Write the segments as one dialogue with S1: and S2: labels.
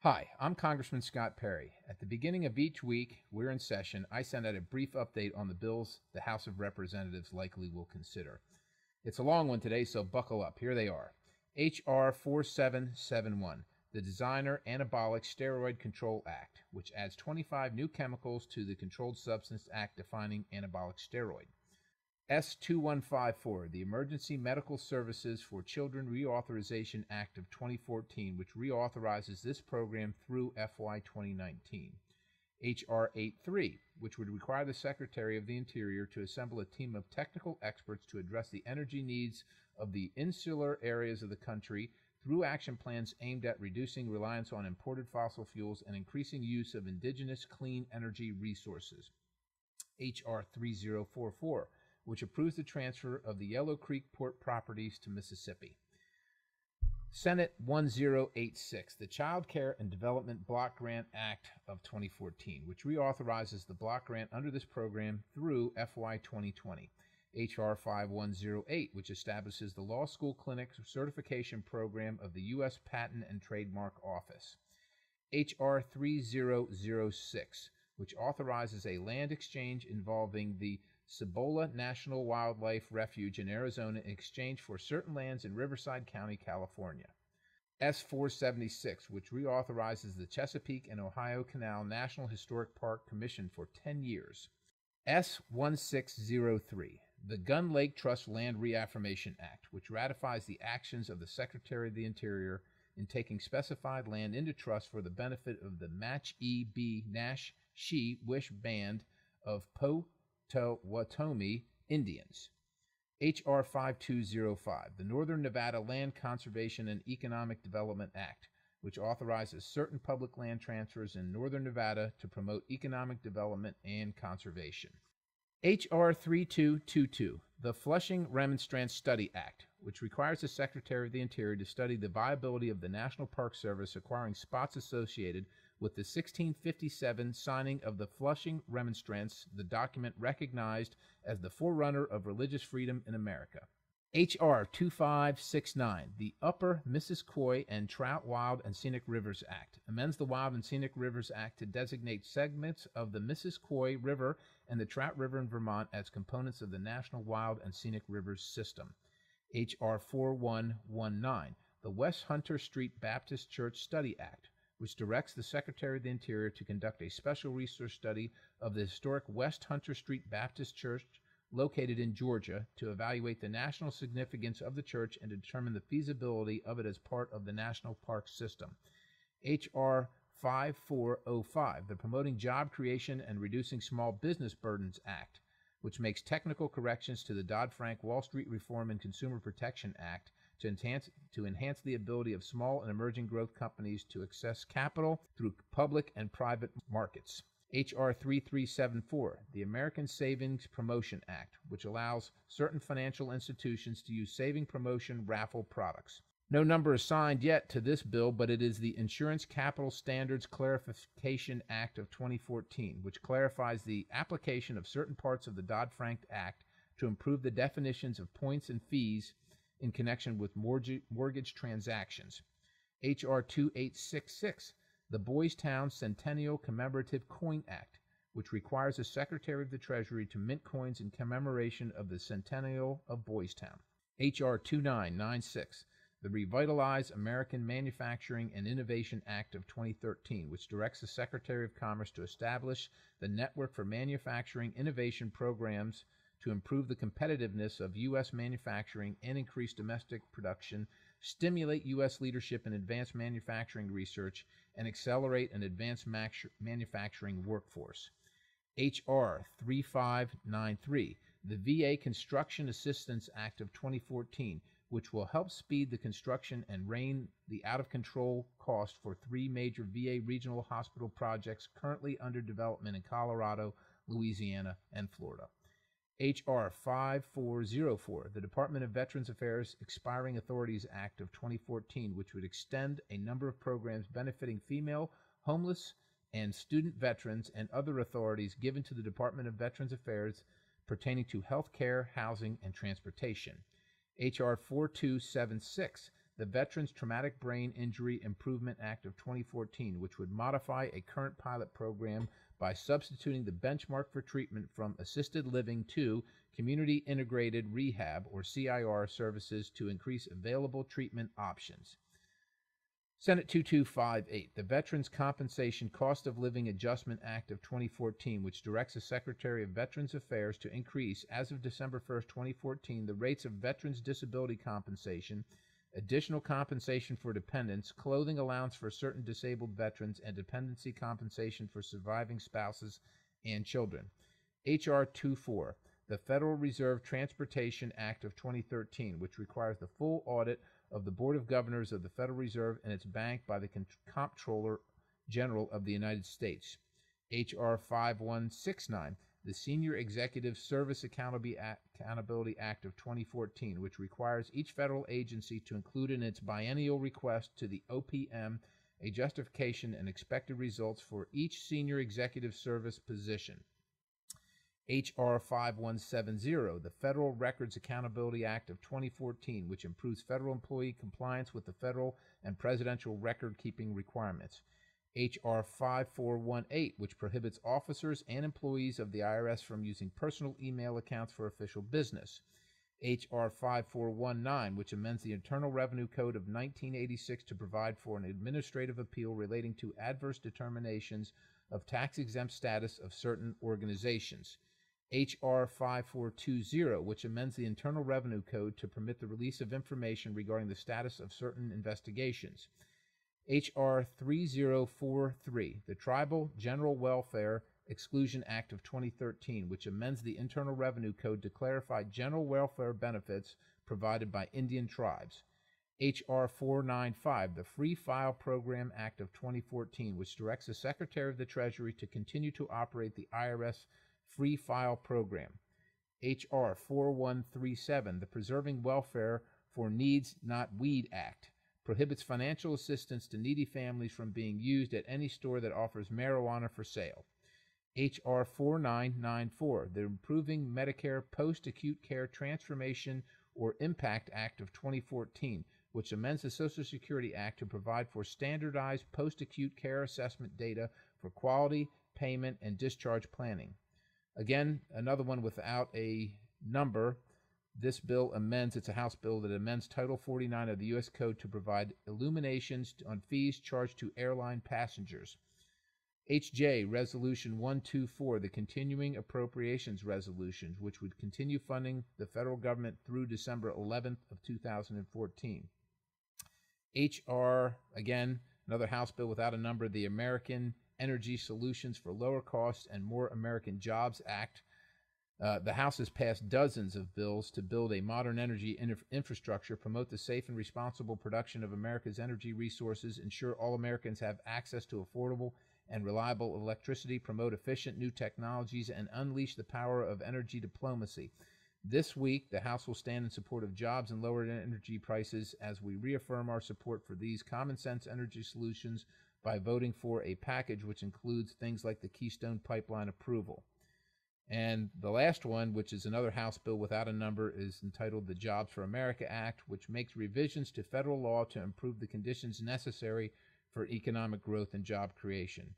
S1: Hi, I'm Congressman Scott Perry. At the beginning of each week we're in session, I send out a brief update on the bills the House of Representatives likely will consider. It's a long one today, so buckle up. Here they are. H.R. 4771, the Designer Anabolic Steroid Control Act, which adds 25 new chemicals to the Controlled Substance Act defining anabolic steroid. S2154, the Emergency Medical Services for Children Reauthorization Act of 2014, which reauthorizes this program through FY 2019. H.R. 83, which would require the Secretary of the Interior to assemble a team of technical experts to address the energy needs of the insular areas of the country through action plans aimed at reducing reliance on imported fossil fuels and increasing use of indigenous clean energy resources. H.R. 3044, which approves the transfer of the Yellow Creek Port properties to Mississippi. Senate 1086, the Child Care and Development Block Grant Act of 2014, which reauthorizes the block grant under this program through FY 2020. H.R. 5108, which establishes the Law School Clinic Certification Program of the U.S. Patent and Trademark Office. H.R. 3006, which authorizes a land exchange involving the Cibola National Wildlife Refuge in Arizona in exchange for certain lands in Riverside County, California. S476, which reauthorizes the Chesapeake and Ohio Canal National Historic Park Commission for 10 years. S1603, the Gun Lake Trust Land Reaffirmation Act, which ratifies the actions of the Secretary of the Interior in taking specified land into trust for the benefit of the Match-E-B Nash She Wish Band of Potawatomi Indians. H.R. 5205, the Northern Nevada Land Conservation and Economic Development Act, which authorizes certain public land transfers in Northern Nevada to promote economic development and conservation. H.R. 3222, the Flushing Remonstrance Study Act, which requires the Secretary of the Interior to study the viability of the National Park Service acquiring spots associated with the 1657 signing of the Flushing Remonstrance, the document recognized as the forerunner of religious freedom in America. H.R. 2569, the Upper Missisquoi and Trout Wild and Scenic Rivers Act, amends the Wild and Scenic Rivers Act to designate segments of the Missisquoi River and the Trout River in Vermont as components of the National Wild and Scenic Rivers System. H.R. 4119, the West Hunter Street Baptist Church Study Act, which directs the Secretary of the Interior to conduct a special research study of the historic West Hunter Street Baptist Church located in Georgia to evaluate the national significance of the church and determine the feasibility of it as part of the National Park System. H.R. 5405, the Promoting Job Creation and Reducing Small Business Burdens Act, which makes technical corrections to the Dodd-Frank Wall Street Reform and Consumer Protection Act to enhance the ability of small and emerging growth companies to access capital through public and private markets. H.R. 3374, the American Savings Promotion Act, which allows certain financial institutions to use saving promotion raffle products. No number is signed yet to this bill, but it is the Insurance Capital Standards Clarification Act of 2014, which clarifies the application of certain parts of the Dodd-Frank Act to improve the definitions of points and fees in connection with mortgage transactions. H.R. 2866, the Boys Town Centennial Commemorative Coin Act, which requires the Secretary of the Treasury to mint coins in commemoration of the centennial of Boys Town. H.R. 2996, the Revitalize American Manufacturing and Innovation Act of 2013, which directs the Secretary of Commerce to establish the Network for Manufacturing Innovation Programs to improve the competitiveness of U.S. manufacturing and increase domestic production, stimulate U.S. leadership in advanced manufacturing research, and accelerate an advanced manufacturing workforce. H.R. 3593, the VA Construction Assistance Act of 2014, which will help speed the construction and rein the out-of-control cost for 3 major VA regional hospital projects currently under development in Colorado, Louisiana, and Florida. H.R. 5404, the Department of Veterans Affairs Expiring Authorities Act of 2014, which would extend a number of programs benefiting female, homeless, and student veterans and other authorities given to the Department of Veterans Affairs pertaining to health care, housing, and transportation. H.R. 4276, the Veterans Traumatic Brain Injury Improvement Act of 2014, which would modify a current pilot program by substituting the benchmark for treatment from assisted living to community integrated rehab, or CIR, services to increase available treatment options. Senate 2258, the Veterans Compensation Cost of Living Adjustment Act of 2014, which directs the Secretary of Veterans Affairs to increase, as of December 1st, 2014, the rates of veterans' disability compensation, additional compensation for dependents, clothing allowance for certain disabled veterans, and dependency compensation for surviving spouses and children. H.R. 24, the Federal Reserve Transportation Act of 2013, which requires the full audit of the Board of Governors of the Federal Reserve and its bank by the Comptroller General of the United States. H.R. 5169, the Senior Executive Service Accountability Act of 2014, which requires each federal agency to include in its biennial request to the OPM a justification and expected results for each senior executive service position. H.R. 5170, the Federal Records Accountability Act of 2014, which improves federal employee compliance with the federal and presidential record-keeping requirements. H.R. 5418, which prohibits officers and employees of the IRS from using personal email accounts for official business. H.R. 5419, which amends the Internal Revenue Code of 1986 to provide for an administrative appeal relating to adverse determinations of tax-exempt status of certain organizations. H.R. 5420, which amends the Internal Revenue Code to permit the release of information regarding the status of certain investigations. H.R. 3043, the Tribal General Welfare Exclusion Act of 2013, which amends the Internal Revenue Code to clarify general welfare benefits provided by Indian tribes. H.R. 495, the Free File Program Act of 2014, which directs the Secretary of the Treasury to continue to operate the IRS Free File Program. H.R. 4137, the Preserving Welfare for Needs Not Weed Act, prohibits financial assistance to needy families from being used at any store that offers marijuana for sale. H.R. 4994, the Improving Medicare Post-Acute Care Transformation or Impact Act of 2014, which amends the Social Security Act to provide for standardized post-acute care assessment data for quality, payment, and discharge planning. Again, another one without a number. This bill amends, it's a House bill that amends Title 49 of the U.S. Code to provide illuminations on fees charged to airline passengers. HJ Resolution 124, the Continuing Appropriations Resolutions, which would continue funding the federal government through December 11th of 2014. HR, again, another House bill without a number, the American Energy Solutions for Lower Costs and More American Jobs Act. The House has passed dozens of bills to build a modern energy infrastructure, promote the safe and responsible production of America's energy resources, ensure all Americans have access to affordable and reliable electricity, promote efficient new technologies, and unleash the power of energy diplomacy. This week, the House will stand in support of jobs and lower energy prices as we reaffirm our support for these common-sense energy solutions by voting for a package which includes things like the Keystone Pipeline approval. And the last one, which is another House bill without a number, is entitled the Jobs for America Act, which makes revisions to federal law to improve the conditions necessary for economic growth and job creation.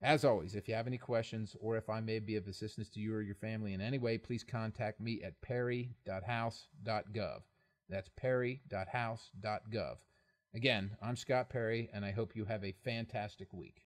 S1: As always, if you have any questions or if I may be of assistance to you or your family in any way, please contact me at perry.house.gov. That's perry.house.gov. Again, I'm Scott Perry, and I hope you have a fantastic week.